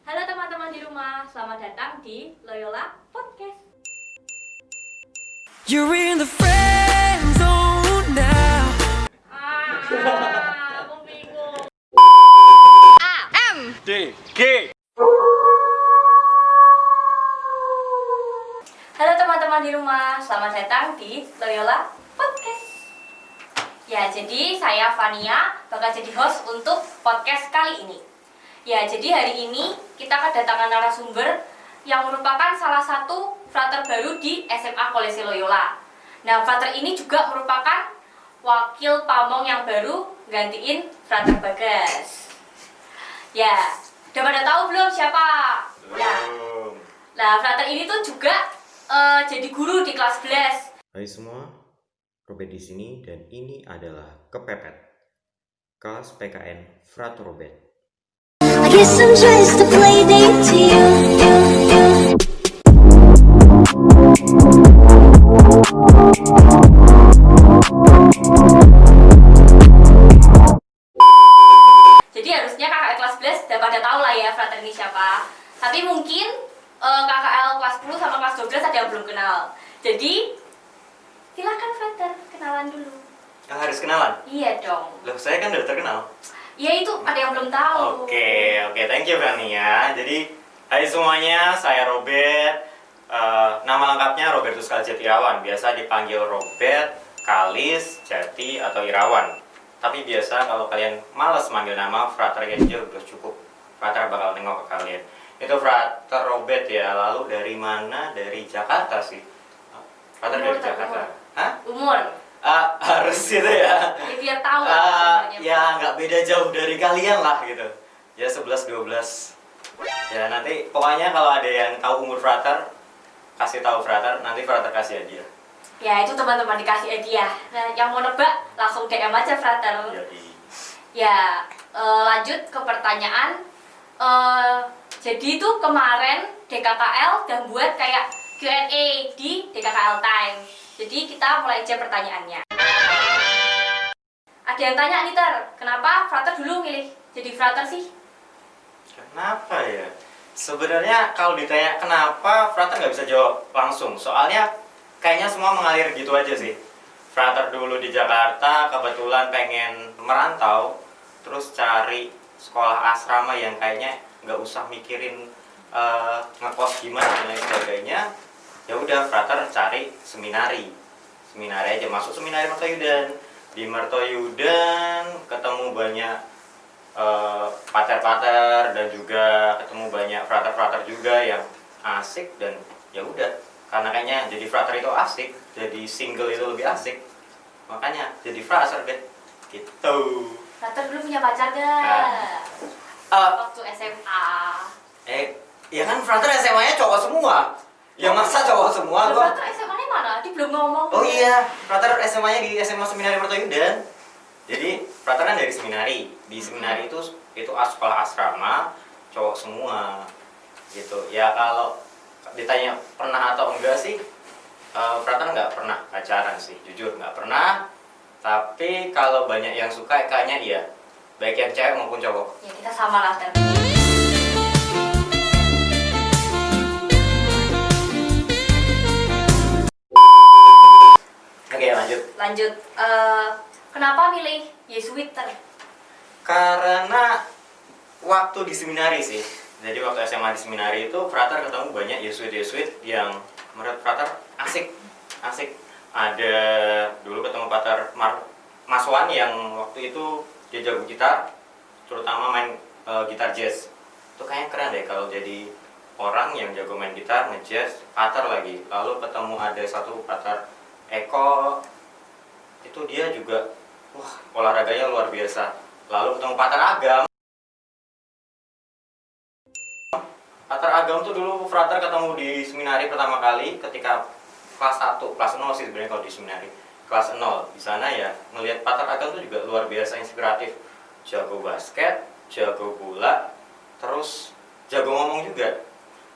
Halo teman-teman di rumah, selamat datang di Loyola Podcast. You're in the friend zone now. Aku bingung. D G. Halo teman-teman di rumah, selamat datang di Loyola Podcast. Ya, jadi saya Fania bakal jadi host untuk podcast kali ini. Ya, jadi hari ini kita kedatangan narasumber yang merupakan salah satu frater baru di SMA Kolese Loyola. Nah, frater ini juga merupakan wakil pamong yang baru gantiin frater Bagas. Ya, udah pada tahu belum siapa? Nah, frater ini tuh juga jadi guru di kelas 11. Hai semua, Robert di sini dan ini adalah Kepepet, kelas PKN Frater Robert. I guess I'm just a playdate to you. Jadi harusnya KKL kelas 11 udah pada tahu lah ya frater ini siapa. Tapi mungkin KKL kelas 10 sama kelas 12 ada yang belum kenal. Jadi silakan frater kenalan dulu. Yang harus kenalan? Iya dong. Loh, saya kan udah terkenal. Iya itu ada yang belum tahu. Oke, thank you Fanny ya. Jadi, hai semuanya, saya Robert. Nama lengkapnya Robertus Kaljat Irawan. Biasa dipanggil Robert, Kalis, Jati, atau Irawan. Tapi biasa kalau kalian males manggil nama, Frater aja udah cukup. Frater bakal nengok ke kalian. Itu Frater Robert ya. Lalu dari mana? Dari Jakarta sih. Frater dari Jakarta. Hah? Umur. Harus gitu ya. Ya, biar tahu lah. Ya nggak beda jauh dari kalian lah gitu. Ya 11-12. Ya nanti pokoknya kalau ada yang tahu umur Frater, kasih tahu Frater, nanti Frater kasih hadiah. Ya itu teman-teman dikasih hadiah. Nah, yang mau nebak langsung DM aja frater. Ya, lanjut ke pertanyaan. Jadi itu kemarin DKKL udah buat kayak Q&A di DKKL Time. Jadi kita mulai aja pertanyaannya. Ada yang tanya nih Ter, kenapa frater dulu milih jadi frater sih? Kenapa ya? Sebenarnya kalau ditanya kenapa, Frater nggak bisa jawab langsung. Soalnya kayaknya semua mengalir gitu aja sih. Frater dulu di Jakarta, kebetulan pengen merantau, terus cari sekolah asrama yang kayaknya nggak usah mikirin ngekos gimana dan lain sebagainya. Ya udah, Frater cari seminari aja, masuk seminari Mertoyudan. Di Mertoyudan ketemu banyak pater-pater dan juga ketemu banyak frater-frater juga yang asik, dan ya udah, karena kayaknya jadi frater itu asik, jadi single itu lebih asik, makanya jadi frater deh gitu. Frater dulu punya pacar gak? Waktu SMA. Ya kan frater SMA-nya cowok semua. Ya masa cowok semua gua. Frater SMA-nya mana? Dia belum ngomong. Oh iya, frater SMA-nya di SMA Seminari Mertoyudan. Jadi frater kan dari seminari. Di seminari itu sekolah asrama, cowok semua gitu. Ya kalau ditanya pernah atau enggak sih, frater nggak pernah pacaran sih, jujur nggak pernah. Tapi kalau banyak yang suka kayaknya iya, baik yang cewek maupun cowok. Ya kita sama lah Ter. Oke, Lanjut. Kenapa milih Yesuit Ter? Karena waktu di seminari sih. Jadi waktu SMA di seminari itu frater ketemu banyak Yesuit yang menurut frater asik. Ada dulu ketemu pater Mas Wan yang waktu itu dia jago gitar, terutama main gitar jazz. Itu kayaknya keren deh kalau jadi orang yang jago main gitar, nge-jazz, pater lagi. Lalu ketemu ada satu pater Eko, itu dia juga wah, olahraganya luar biasa. Lalu ketemu Pater Agam. Pater Agam tuh dulu frater ketemu di seminari pertama kali ketika kelas 1, kelas 0 sih sebenarnya kalau di seminari. Kelas 0. Di sana ya ngelihat Pater Agam tuh juga luar biasa inspiratif. Jago basket, jago bola, terus jago ngomong juga.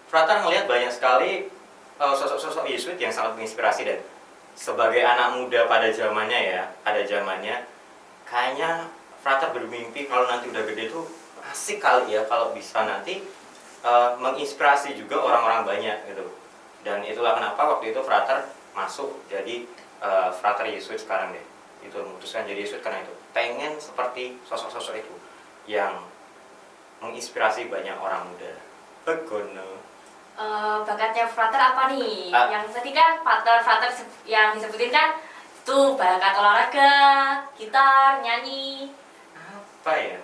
Frater ngelihat banyak sekali sosok-sosok Yesuit yang sangat menginspirasi, dan sebagai anak muda pada zamannya kayaknya frater bermimpi kalau nanti udah gede tuh asik kali ya kalau bisa nanti menginspirasi juga orang-orang banyak gitu. Dan itulah kenapa waktu itu Frater masuk jadi Frater Yesuit sekarang deh. Itu memutuskan jadi Yesuit karena itu pengen seperti sosok-sosok itu yang menginspirasi banyak orang muda. Begono. Bakatnya Frater apa nih? Yang tadi kan Frater yang disebutin kan tuh bakat olahraga, gitar, nyanyi. Apa ya?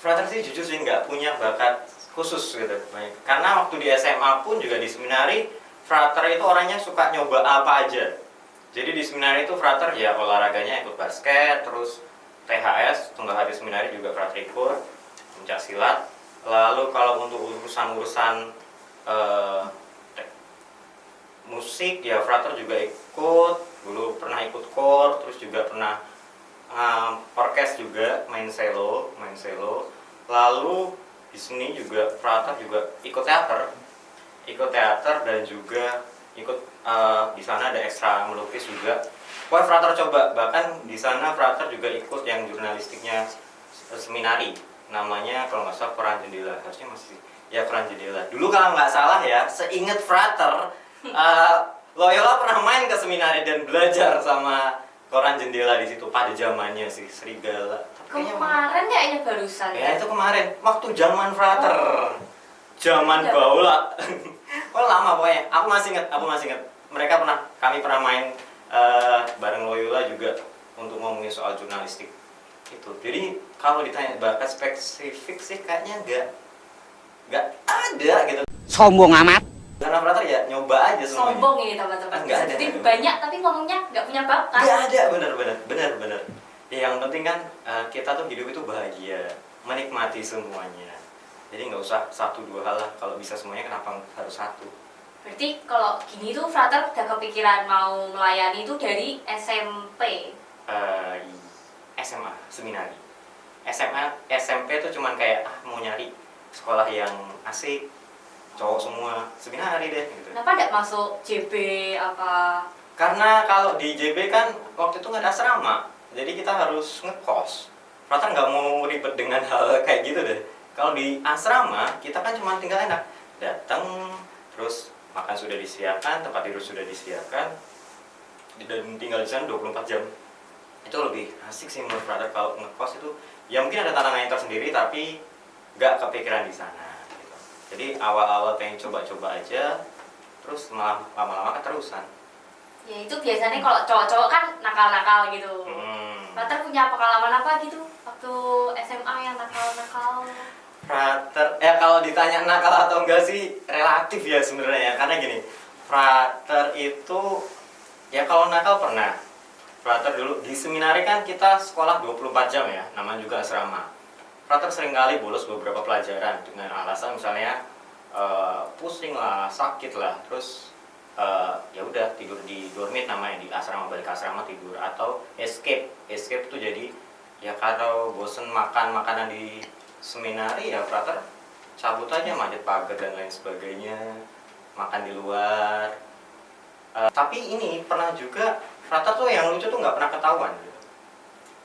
Frater sih jujur sih nggak punya bakat khusus gitu. Karena waktu di SMA pun juga di seminari, Frater itu orangnya suka nyoba apa aja. Jadi di seminari itu Frater ya olahraganya ikut basket, terus THS, tunggal hari seminari juga Frater ikut, pencak silat. Lalu kalau untuk urusan-urusan musik ya Frater juga ikut, dulu pernah ikut kor, terus juga pernah orkes juga, main cello. Lalu di sini juga Frater juga ikut teater dan juga ikut di sana ada ekstra melukis juga. Wah, Frater coba, bahkan di sana Frater juga ikut yang jurnalistiknya seminari, namanya kalau nggak salah Koran Jendela, harusnya masih ya Koran Jendela. Dulu kalau nggak salah ya, seingat Frater, Loyola pernah main ke seminari dan belajar sama Koran Jendela di situ pada zamannya sih Serigala. Kemarin kayaknya barusan. Ya itu kemarin, waktu zaman Frater, zaman Baula. Oh lama pokoknya. Aku masih ingat. Kami pernah main bareng Loyola juga untuk ngomongin soal jurnalistik itu. Jadi kalau ditanya bakat spesifik sih kayaknya nggak ada gitu. Sombong amat. Karena Frater ya nyoba aja semuanya. Sombong ini teman-teman. Nggak ada. Jadi banyak tapi ngomongnya nggak punya bakat. Nggak ada, bener. Ya, yang penting kan kita tuh hidup itu bahagia, menikmati semuanya. Jadi nggak usah satu dua hal lah. Kalau bisa semuanya kenapa harus satu? Berarti kalau gini tuh Frater udah kepikiran mau melayani itu dari SMP. SMA, seminari. SMP tuh cuman kayak mau nyari sekolah yang asik, cowok semua, seminari deh gitu. Kenapa nggak masuk JB apa? Karena kalau di JB kan waktu itu nggak ada asrama, jadi kita harus ngekos. Frater nggak mau ribet dengan hal kayak gitu deh. Kalau di asrama kita kan cuma tinggal enak, datang terus makan sudah disediakan, tempat tidur sudah disediakan, dan tinggal di sana 24 jam. Itu lebih asik sih menurut Frater. Kalau ngekos itu ya mungkin ada tantangannya tersendiri tapi nggak kepikiran di sana gitu. Jadi awal-awal pengen coba-coba aja, terus malah lama-lama keterusan. Ya itu biasanya kalau cowok-cowok kan nakal-nakal gitu. Frater punya pengalaman apa gitu waktu SMA yang nakal-nakal? Frater, kalau ditanya nakal atau enggak sih relatif ya sebenarnya ya. Karena gini, Frater itu ya kalau nakal pernah. Frater dulu di seminari kan kita sekolah 24 jam ya, namanya juga asrama. Frater seringkali bolos beberapa pelajaran dengan alasan misalnya pusing lah, sakit lah, terus ya udah tidur di dormit namanya, di asrama, balik ke asrama tidur, atau escape itu jadi ya kalau bosen makan makanan di seminari ya Frater cabut aja, manjat pagar dan lain sebagainya, makan di luar. Tapi ini pernah juga Frater tuh yang lucu tuh nggak pernah ketahuan gitu.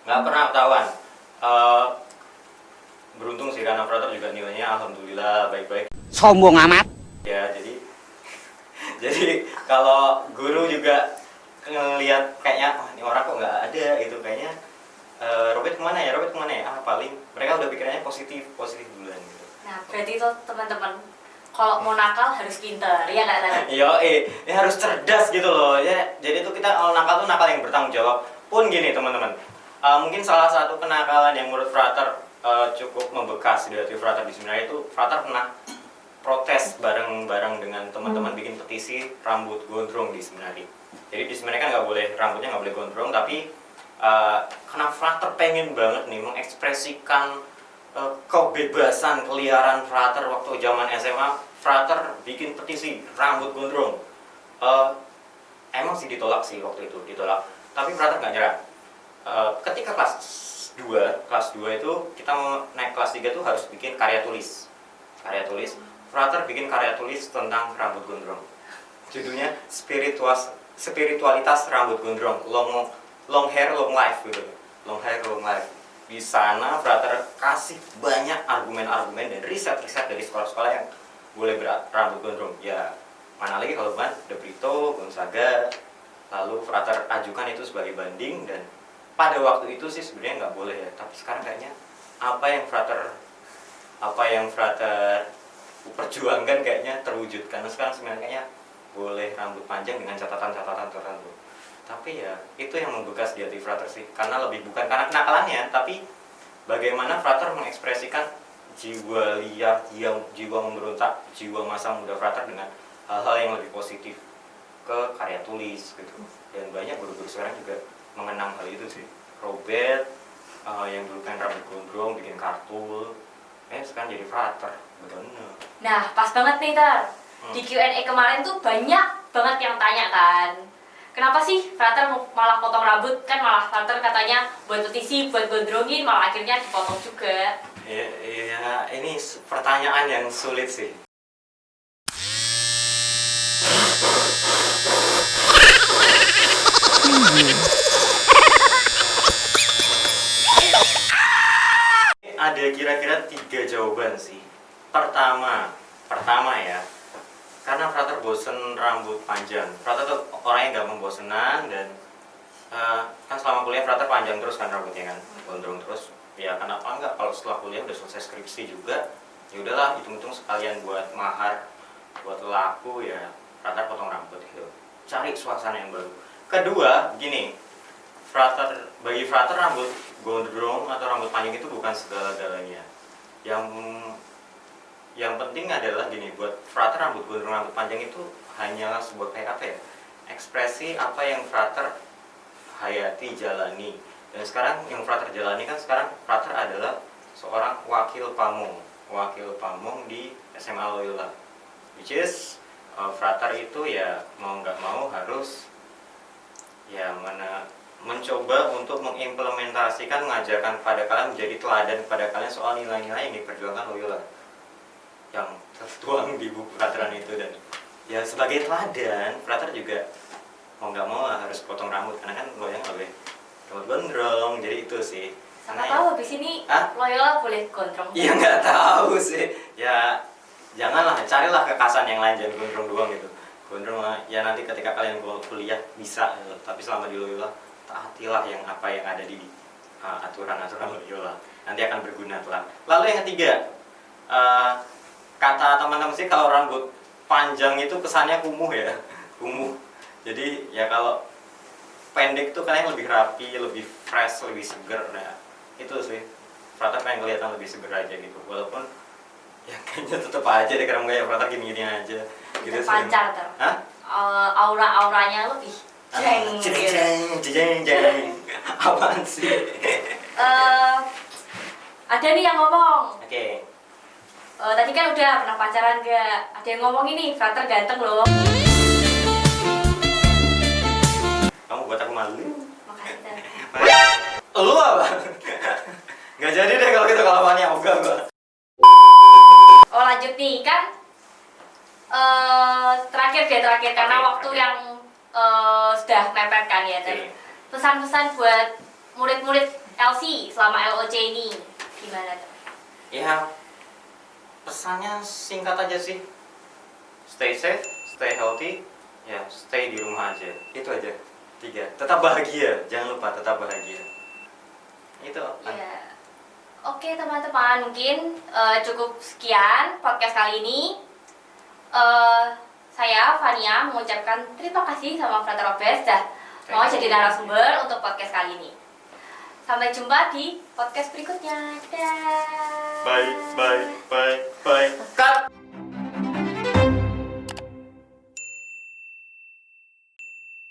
Nggak pernah ketahuan. Beruntung sih karena Frater juga nilainya alhamdulillah baik-baik. Sombong amat. Ya jadi kalau guru juga ngelihat kayaknya ini orang kok nggak ada gitu, kayaknya Robert kemana ya paling mereka udah pikirannya positif duluan gitu. Nah berarti itu teman-teman kalau mau nakal harus pinter, ya nggak Tara? Ini harus cerdas gitu loh ya. Jadi tuh kita kalau nakal tuh nakal yang bertanggung jawab. Pun gini teman-teman, mungkin salah satu kenakalan yang menurut Frater cukup membekas di hati Frater di seminari itu, Frater pernah protes bareng-bareng dengan teman-teman bikin petisi rambut gondrong di seminari. Jadi di seminari kan rambutnya nggak boleh gondrong, tapi karena Frater pengen banget nih mengekspresikan kebebasan keliaran Frater waktu zaman SMA, Frater bikin petisi rambut gondrong. Emang sih ditolak sih waktu itu, tapi Frater nggak nyerah. Ketika kelas 2 itu kita mau naik kelas 3 tuh harus bikin karya tulis. Frater bikin karya tulis tentang rambut gondrong. Judulnya spiritualitas rambut gondrong, long hair long life gitu. Long hair long life. Di sana Frater kasih banyak argumen-argumen dan riset-riset dari sekolah-sekolah yang boleh berambut gondrong. Ya, mana lagi kalau bukan De Brito, Gonzaga. Lalu Frater ajukan itu sebagai banding, dan pada waktu itu sih sebenarnya nggak boleh ya. Tapi sekarang kayaknya apa yang Frater perjuangkan kayaknya terwujud, karena sekarang sebenarnya kayaknya boleh rambut panjang dengan catatan-catatan tertentu. Tapi ya itu yang membekas di hati Frater sih, karena lebih bukan karena kenakalannya, tapi bagaimana Frater mengekspresikan jiwa liar, jiwa memberontak, jiwa masa muda Frater dengan hal-hal yang lebih positif ke karya tulis gitu. Dan banyak guru-guru sekarang juga mengenang hal itu sih. Robert yang dulu kan rambut gondrong bikin kartul, sekarang jadi Frater. Bener. Nah, pas banget nih Ter. Di Q&A kemarin tuh banyak banget yang tanya kan, kenapa sih Frater malah potong rambut? Kan malah Frater katanya buat petisi, buat gondrongin, malah akhirnya dipotong juga. Ya, ini pertanyaan yang sulit sih. Ada kira-kira 3 jawaban sih. Pertama ya, karena Frater bosen rambut panjang. Frater tuh orangnya gampang bosenan, dan kan selama kuliah Frater panjang terus kan rambutnya kan, gondrong terus. Ya kenapa enggak, kalau setelah kuliah udah selesai skripsi juga, ya udahlah hitung-hitung sekalian buat mahar, buat laku, ya Frater potong rambut gitu. Cari suasana yang baru. Kedua, gini, bagi Frater rambut gondrong atau rambut panjang itu bukan segala-galanya. Yang penting adalah gini, buat Frater rambut gondrong, rambut panjang itu hanyalah sebuah kayak apa ya, ekspresi apa yang Frater hayati, jalani. Dan sekarang yang Frater jalani kan, sekarang Frater adalah seorang wakil pamong di SMA Loyola, which is Frater itu ya mau nggak mau harus ya mencoba untuk mengimplementasikan, mengajarkan pada kalian, menjadi teladan kepada kalian soal nilai-nilai yang diperjuangkan Loyola yang tertuang di buku Frateran itu. Dan ya sebagai teladan, Frater juga mau nggak mau harus potong rambut, karena kan Loyola nggak boleh rambut gondrong. Jadi itu sih. Siapa tahu habis ini Loyola boleh gondrong. Iya nggak tahu sih. Ya janganlah, carilah kekasan yang lain, jangan gondrong doang gitu. Gondrong ya nanti ketika kalian kuliah bisa, tapi selama di Loyola taatilah yang apa yang ada di aturan-aturan Loyola. Nanti akan berguna kelak. Lalu yang ketiga, kata teman-teman sih kalau rambut panjang itu kesannya kumuh ya, kumuh. Jadi ya kalau pendek tuh kalian lebih rapi, lebih fresh, lebih seger. Nah itu sih, Frater pengen kelihatan lebih seger aja gitu. Walaupun ya kayaknya tetep aja deh, karena gaya Frater gini-gini aja gitu. Terpancar Ter. Hah? Aura-auranya lebih jeng. Apaan sih? Ada nih yang ngomong. Oke. Tadi kan udah pernah pacaran gak? Ada yang ngomong ini, Frater ganteng loh. Kamu buat aku malu. Makasih Ter. Lu apa? Nggak jadi deh kalau gitu, kalau Fania ogah gua. Oh lanjut nih kan, terakhir karena waktu yang sudah mepet kan ya Ter. Pesan-pesan buat murid-murid LC selama LOC ini gimana Ter? Ya pesannya singkat aja sih, stay safe, stay healthy, ya stay di rumah aja, itu aja. 3, tetap bahagia, jangan lupa tetap bahagia. Itu kan. Ya. Oke teman-teman, mungkin cukup sekian podcast kali ini. Saya Fania mengucapkan terima kasih sama Frater Robes dah mau jadi narasumber untuk podcast kali ini. Sampai jumpa di podcast berikutnya. Dah. Bye. Cut.